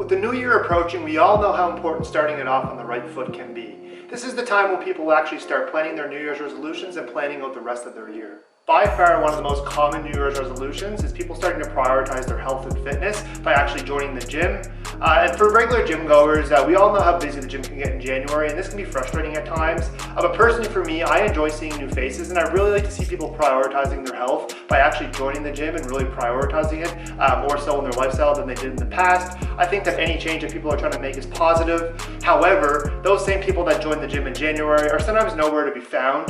With the new year approaching, we all know how important starting it off on the right foot can be. This is the time when people actually start planning their New Year's resolutions and planning out the rest of their year. By far, one of the most common New Year's resolutions is people starting to prioritize their health and fitness by actually joining the gym. And for regular gym goers, we all know how busy the gym can get in January, and this can be frustrating at times. But personally for me, I enjoy seeing new faces, and I really like to see people prioritizing their health by actually joining the gym and really prioritizing it more so in their lifestyle than they did in the past. I think that any change that people are trying to make is positive. However, those same people that join the gym in January are sometimes nowhere to be found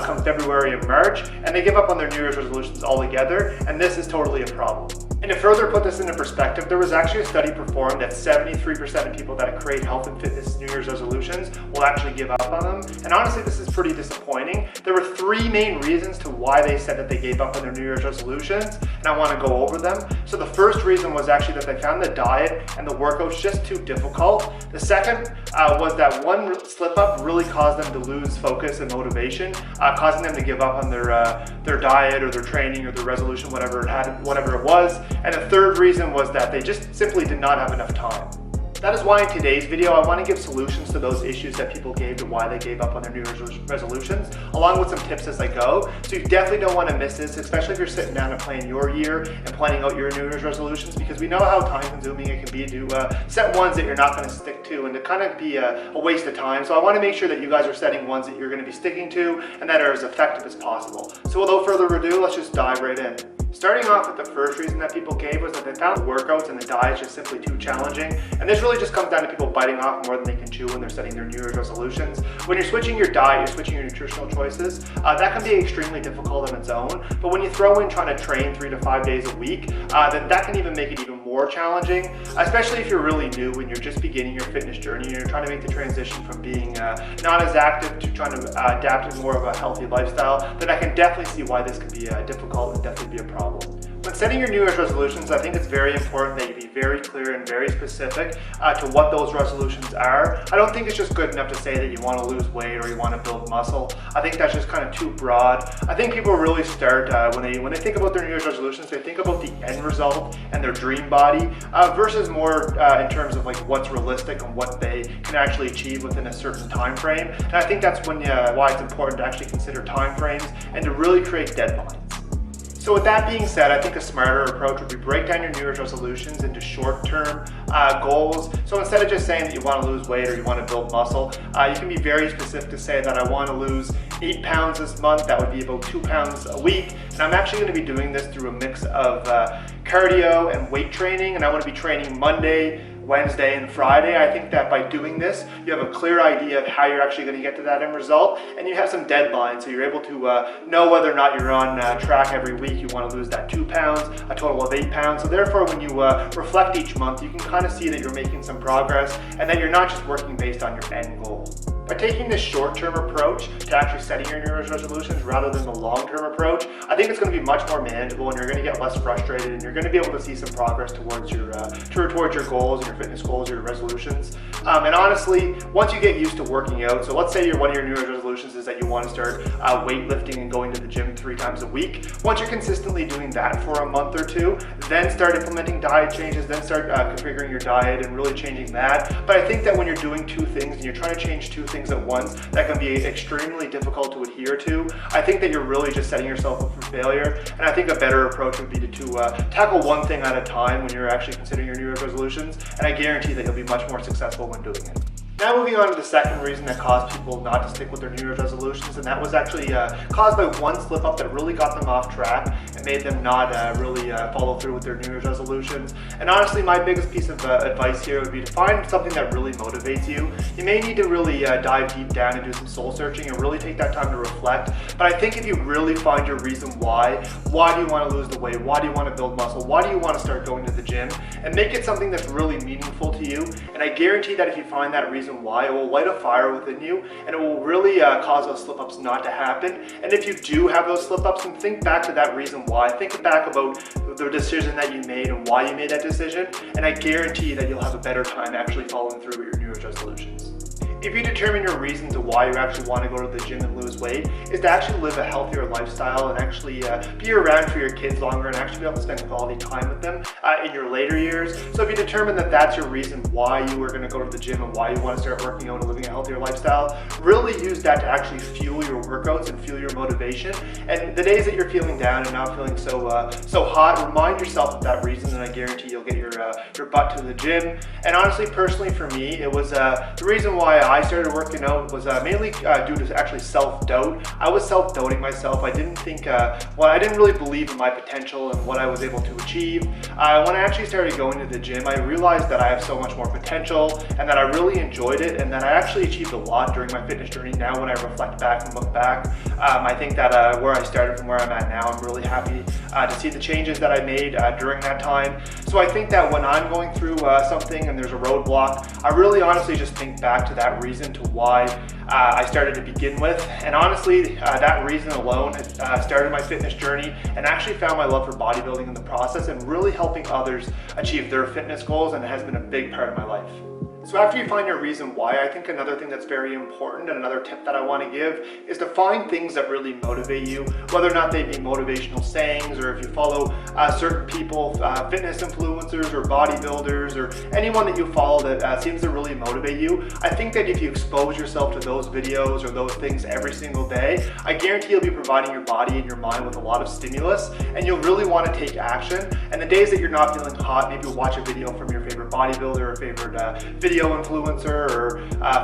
come February and March, and they give up on their New Year's resolutions altogether, and this is totally a problem. And to further put this into perspective, there was actually a study performed that 73% of people that create health and fitness New Year's resolutions will actually give up on them. And honestly, this is pretty disappointing. There were three main reasons to why they said that they gave up on their New Year's resolutions, and I want to go over them. So the first reason was actually that they found the diet and the workouts just too difficult. The second was that one slip up really caused them to lose focus and motivation, causing them to give up on their diet or their training or their resolution, whatever it was. And the third reason was that they just simply did not have enough time. That is why in today's video, I want to give solutions to those issues that people gave to why they gave up on their New Year's resolutions, along with some tips as I go. So you definitely don't want to miss this, especially if you're sitting down and planning your year and planning out your New Year's resolutions, because we know how time consuming it can be to set ones that you're not going to stick to and to kind of be a waste of time. So I want to make sure that you guys are setting ones that you're going to be sticking to and that are as effective as possible. So without further ado, let's just dive right in. Starting off with the first reason that people gave was that they found workouts and the diet just simply too challenging. And this really just comes down to people biting off more than they can chew when they're setting their New Year's resolutions. When you're switching your diet, you're switching your nutritional choices, that can be extremely difficult on its own. But when you throw in trying to train 3 to 5 days a week, then that can even make it even more challenging, especially if you're really new and you're just beginning your fitness journey and you're trying to make the transition from being not as active to trying to adapt to more of a healthy lifestyle. Then I can definitely see why this can be difficult and definitely be a problem. When setting your New Year's resolutions, I think it's very important that you be very clear and very specific to what those resolutions are. I don't think it's just good enough to say that you want to lose weight or you want to build muscle. I think that's just kind of too broad. I think people really start, when they think about their New Year's resolutions, they think about the end result and their dream body versus more in terms of like what's realistic and what they can actually achieve within a certain time frame. And I think that's why it's important to actually consider time frames and to really create deadlines. So with that being said, I think a smarter approach would be break down your New Year's resolutions into short-term goals. So instead of just saying that you want to lose weight or you want to build muscle, you can be very specific to say that I want to lose 8 pounds this month. That would be about 2 pounds a week. And I'm actually going to be doing this through a mix of cardio and weight training. And I want to be training Monday, Wednesday, and Friday. I think that by doing this, you have a clear idea of how you're actually going to get to that end result, and you have some deadlines, so you're able to know whether or not you're on track every week. You want to lose that 2 pounds, a total of 8 pounds. So therefore, when you reflect each month, you can kind of see that you're making some progress and that you're not just working based on your end goal. By taking this short-term approach to actually setting your New Year's resolutions rather than the long-term approach, I think it's going to be much more manageable and you're going to get less frustrated and you're going to be able to see some progress towards your goals and your fitness goals, your resolutions. And honestly, once you get used to working out, so let's say one of your New Year's resolutions is that you want to start weightlifting and going to the gym 3 times a week. Once you're consistently doing that for a month or two, then start implementing diet changes, then start configuring your diet and really changing that. But I think that when you're doing 2 things and you're trying to change 2 things at once, that can be extremely difficult to adhere to. I think that you're really just setting yourself up for failure, and I think a better approach would be to tackle one thing at a time when you're actually considering your New Year's resolutions, and I guarantee that you'll be much more successful when doing it. Now moving on to the second reason that caused people not to stick with their New Year's resolutions, and that was actually caused by one slip up that really got them off track and made them not really follow through with their New Year's resolutions. And honestly, my biggest piece of advice here would be to find something that really motivates you. You may need to really dive deep down and do some soul searching and really take that time to reflect. But I think if you really find your reason why do you want to lose the weight? Why do you want to build muscle? Why do you want to start going to the gym? And make it something that's really meaningful to you. And I guarantee that if you find that reason why, it will light a fire within you and it will really cause those slip-ups not to happen. And if you do have those slip-ups, then think back to that reason why. Think back about the decision that you made and why you made that decision, and I guarantee that you'll have a better time actually following through with your New Year's resolutions. If you determine your reason to why you actually want to go to the gym and lose weight is to actually live a healthier lifestyle and actually be around for your kids longer and actually be able to spend quality time with them in your later years. So if you determine that that's your reason why you are going to go to the gym and why you want to start working out and living a healthier lifestyle, really use that to actually fuel your workouts and fuel your motivation. And the days that you're feeling down and not feeling so hot, remind yourself of that reason, and I guarantee you'll get your butt to the gym. And honestly, personally for me, it was the reason why I started working out was mainly due to actually self-doubt. I was self-doubting myself. I didn't think, I didn't really believe in my potential and what I was able to achieve. When I actually started going to the gym, I realized that I have so much more potential and that I really enjoyed it and that I actually achieved a lot during my fitness journey. Now when I reflect back and look back, I think that where I started from where I'm at now, I'm really happy to see the changes that I made during that time. So I think that when I'm going through something and there's a roadblock, I really honestly just think back to that reason to why I started to begin with. And honestly, that reason alone has started my fitness journey and actually found my love for bodybuilding in the process and really helping others achieve their fitness goals, and it has been a big part of my life. So after you find your reason why, I think another thing that's very important and another tip that I want to give is to find things that really motivate you, whether or not they be motivational sayings, or if you follow certain people, fitness influencers or bodybuilders or anyone that you follow that seems to really motivate you. I think that if you expose yourself to those videos or those things every single day, I guarantee you'll be providing your body and your mind with a lot of stimulus, and you'll really want to take action. And the days that you're not feeling hot, maybe you'll watch a video from your favorite bodybuilder or favorite video influencer or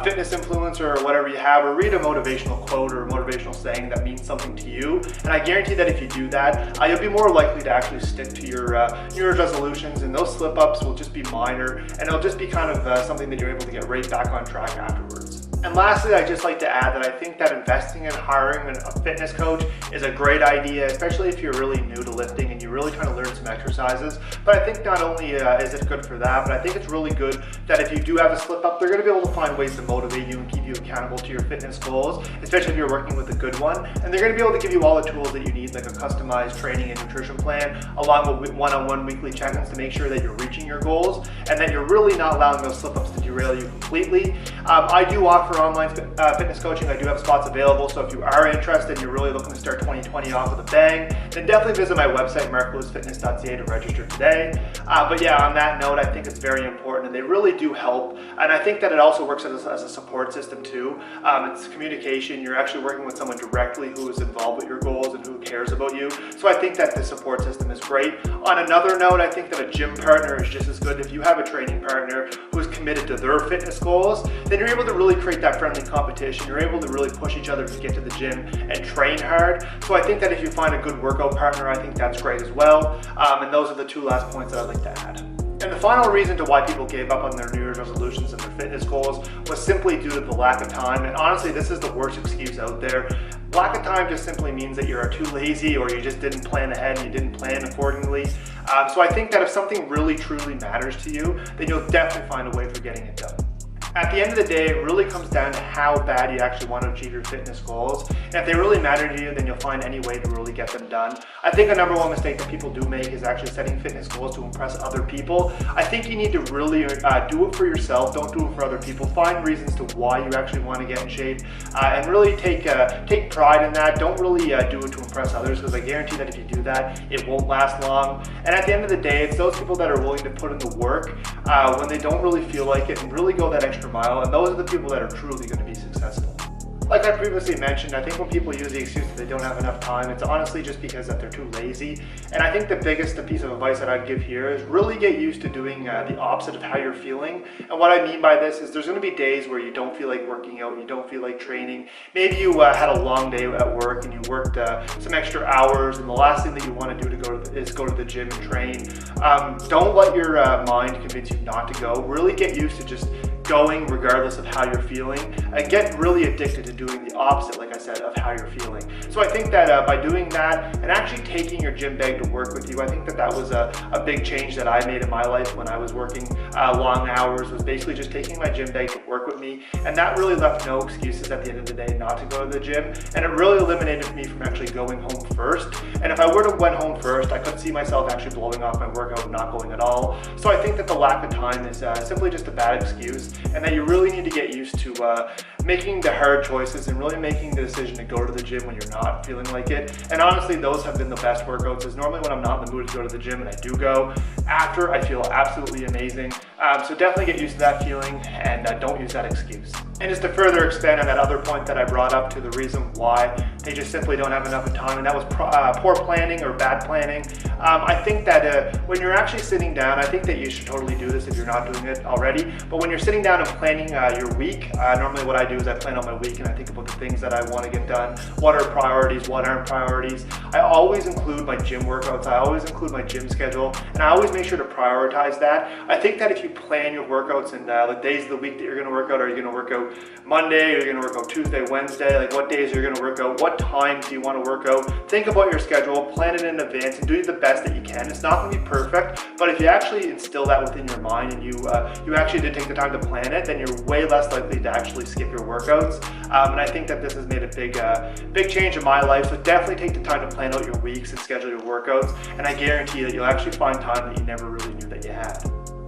fitness influencer or whatever you have, or read a motivational quote or a motivational saying that means something to you. And I guarantee that if you do that, you'll be more likely to actually stick to your New Year's resolutions, and those slip-ups will just be minor, and it'll just be kind of something that you're able to get right back on track afterwards. And lastly, I'd just like to add that I think that investing in hiring a fitness coach is a great idea, especially if you're really new to lifting and you really kind of learn some exercises. But I think not only is it good for that, but I think it's really good that if you do have a slip up, they're going to be able to find ways to motivate you and keep you accountable to your fitness goals, especially if you're working with a good one. And they're going to be able to give you all the tools that you need, like a customized training and nutrition plan, along with one-on-one weekly check-ins to make sure that you're reaching your goals and that you're really not allowing those slip-ups to derail you completely. I do offer online fitness coaching. I do have spots available, so if you are interested and you're really looking to start 2020 off with a bang, then definitely visit my website, marklewisfitness.ca, to register today. But yeah, on that note, I think it's very important, and they really do help. And I think that it also works as a support system too. It's communication. You're actually working with someone directly who is involved with your goals and who cares about you. So I think that the support system is great. On another note, I think that a gym partner is just as good. If you have a training partner who is committed to their fitness goals, then you're able to really create that friendly competition. You're able to really push each other to get to the gym and train hard. So I think that if you find a good workout partner, I think that's great as well. And those are the two last points that I'd like to add. And the final reason to why people gave up on their New Year's resolutions and their fitness goals was simply due to the lack of time. And honestly, this is the worst excuse out there. Lack of time just simply means that you're too lazy, or you just didn't plan ahead and you didn't plan accordingly. So I think that if something really truly matters to you, then you'll definitely find a way for getting it done. At the end of the day, it really comes down to how bad you actually want to achieve your fitness goals. And if they really matter to you, then you'll find any way to really get them done. I think a number one mistake that people do make is actually setting fitness goals to impress other people. I think you need to really do it for yourself. Don't do it for other people. Find reasons to why you actually want to get in shape, and really take pride in that. Don't really do it to impress others, because I guarantee that if you do that, it won't last long. And at the end of the day, it's those people that are willing to put in the work when they don't really feel like it and really go that extra mile, and those are the people that are truly going to be successful. Like I previously mentioned, I think when people use the excuse that they don't have enough time, it's honestly just because that they're too lazy. And I think the biggest piece of advice that I'd give here is really get used to doing the opposite of how you're feeling. And what I mean by this is there's going to be days where you don't feel like working out, you don't feel like training. Maybe you had a long day at work and you worked some extra hours, and the last thing that you want to do is go to the gym and train. Don't let your mind convince you not to go. Really get used to just going regardless of how you're feeling, and get really addicted to doing the opposite, like I said, of how you're feeling. So I think that by doing that and actually taking your gym bag to work with you, I think that that was a big change that I made in my life when I was working long hours, was basically just taking my gym bag to work with me, and that really left no excuses at the end of the day not to go to the gym, and it really eliminated me from actually going home first. And if I were to went home first, I could see myself actually blowing off my workout and not going at all. So I think that the lack of time is simply just a bad excuse. and that you really need to get used to making the hard choices and really making the decision to go to the gym when you're not feeling like it. And honestly, those have been the best workouts, is normally when I'm not in the mood to go to the gym and I do go, after I feel absolutely amazing. So definitely get used to that feeling, and don't use that excuse. And just to further expand on that other point that I brought up, to the reason why they just simply don't have enough time, and that was poor planning or bad planning. I think that when you're actually sitting down, I think that you should totally do this if you're not doing it already, but when you're sitting down and planning your week, normally what I do is I plan out my week and I think about the things that I want to get done, what are priorities, what aren't priorities. I always include my gym workouts, I always include my gym schedule, and I always make sure to prioritize that. I think that if you plan your workouts and the days of the week that you're going to work out, are you going to work out Monday, are you going to work out Tuesday, Wednesday, like what days are you going to work out, what times do you want to work out, think about your schedule, plan it in advance, and do the best that you can. It's not going to be perfect, but if you actually instill that within your mind and you actually did take the time to plan it, then you're way less likely to actually skip your workouts. And I think that this has made a big change in my life. So definitely take the time to plan out your weeks and schedule your workouts, and I guarantee that you'll actually find time that you never really knew that you had.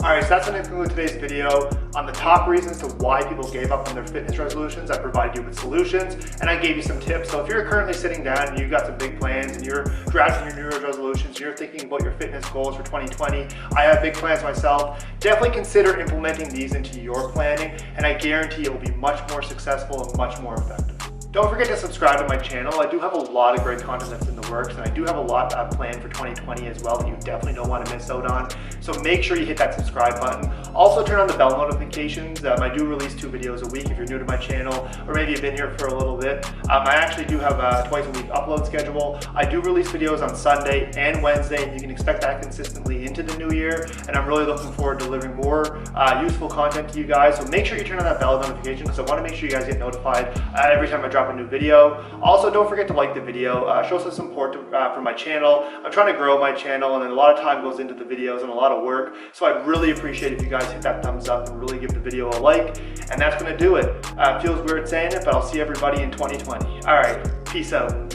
Alright, so that's going to conclude today's video on the top reasons to why people gave up on their fitness resolutions. I provided you with solutions and I gave you some tips. So if you're currently sitting down and you've got some big plans and you're drafting your New Year's resolutions, you're thinking about your fitness goals for 2020, I have big plans myself, definitely consider implementing these into your planning, and I guarantee it will be much more successful and much more effective. Don't forget to subscribe to my channel. I do have a lot of great content that's in the works, and I do have a lot planned for 2020 as well that you definitely don't want to miss out on. So make sure you hit that subscribe button. Also turn on the bell notifications. I do release 2 videos a week if you're new to my channel, or maybe you've been here for a little bit. I actually do have a twice a week upload schedule. I do release videos on Sunday and Wednesday, and you can expect that consistently into the new year. And I'm really looking forward to delivering more useful content to you guys. So make sure you turn on that bell notification, because I want to make sure you guys get notified every time I drop a new video. Also, don't forget to like the video. Show some support for my channel. I'm trying to grow my channel, and a lot of time goes into the videos and a lot of work. So I'd really appreciate if you guys hit that thumbs up and really give the video a like. And that's going to do it. Feels weird saying it, but I'll see everybody in 2020. All right, peace out.